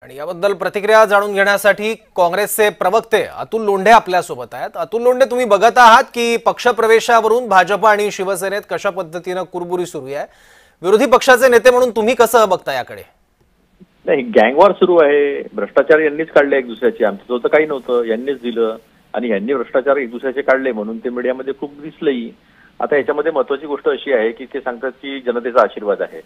आणि याबद्दल प्रतिक्रिया जाणून घेण्यासाठी काँग्रेसचे प्रवक्ते अतुल लोंढे आपल्या सोबत आहेत। अतुल लोंढे, तुम्ही बघत आहात की पक्षप्रवेशावरून भाजप आणि शिवसेनेत कशा पद्धतीने कुरबुरी सुरू आहे। विरोधी पक्षाचे नेते म्हणून तुम्ही कसं बघता याकडे? नाही, गँगवॉर सुरू आहे। भ्रष्टाचार यांनीच काढले एक दुसऱ्याचे, आमचं होतं काही नव्हतं, यांनीच दिलं आणि यांनी भ्रष्टाचार एक दुसऱ्याचे काढले म्हणून ते मीडियामध्ये खूप दिसलंही। आता याच्यामध्ये महत्त्वाची गोष्ट अशी आहे की ते सांगतात की जनतेचा आशीर्वाद आहे।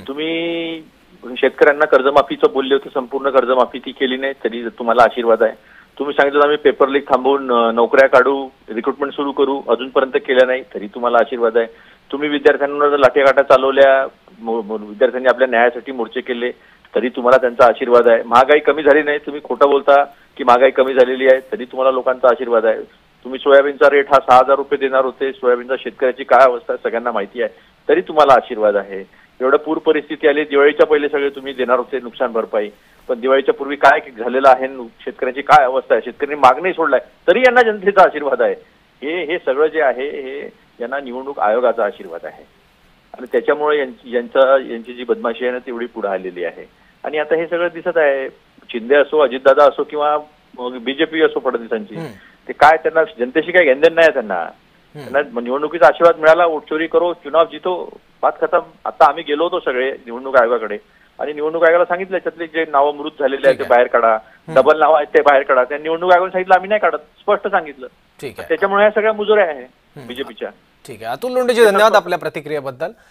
तुम्ही शेतकऱ्यांना कर्जमाफीचं बोलले होते, संपूर्ण कर्जमाफी ती केली नाही तरी तुम्हाला आशीर्वाद आहे। तुम्ही सांगितलं आम्ही पेपर लीक थांबवून नोकऱ्या काढू, रिक्रुटमेंट सुरू करू, अजूनपर्यंत केलं नाही तरी तुम्हाला आशीर्वाद आहे। तुम्ही विद्यार्थ्यांवर लाठीकाठा चालवल्या, विद्यार्थ्यांनी आपल्या न्यायासाठी मोर्चे केले तरी तुम्हाला त्यांचा आशीर्वाद आहे। महागाई कमी झाली नाही, तुम्ही खोटं बोलता की महागाई कमी झालेली आहे तरी तुम्हाला लोकांचा आशीर्वाद आहे। तुम्ही सोयाबीनचा रेट हा 6,000 रुपये देणार होते, सोयाबीनचा शेतकऱ्याची काय अवस्था आहे सगळ्यांना माहिती आहे तरी तुम्हाला आशीर्वाद आहे। एवढं पूर परिस्थिती आली, दिवाळीच्या पहिले सगळे तुम्ही देणार होते नुकसान भरपाई, पण दिवाळीच्या पूर्वी काय झालेलं आहे, शेतकऱ्यांची काय अवस्था आहे, शेतकऱ्यांनी माग नाही सोडलाय तरी यांना जनतेचा आशीर्वाद आहे। हे सगळं जे आहे हे यांना निवडणूक आयोगाचा आशीर्वाद आहे आणि त्याच्यामुळे यांची जी बदमाशी आहे ना तेवढी पुढे आलेली आहे। आणि आता हे सगळं दिसत आहे, शिंदे असो, अजितदादा असो किंवा बीजेपी असो फडणवीसांची, ते काय त्यांना जनतेशी काय घेणदेण नाही त्यांना निवडणुकीचा आशीर्वाद मिळाला, वोटचोरी करो, चुनाव जितो, बात खतम। आता आम्ही गेलो होतो सगळे निवडणूक आयोगाकडे आणि निवडणूक आयोगाला सांगितलं त्यातले जे नाव मृत झालेले आहेत ते बाहेर काढा, डबल नाव आहेत ते बाहेर काढा। त्या निवडणूक आयोगाने सांगितलं आम्ही नाही काढत, स्पष्ट सांगितलं। त्याच्यामुळे या सगळ्या मुजोऱ्या आहे बीजेपीच्या। ठीक आहे, अतुल लोंढेजी धन्यवाद आपल्या प्रतिक्रियेबद्दल।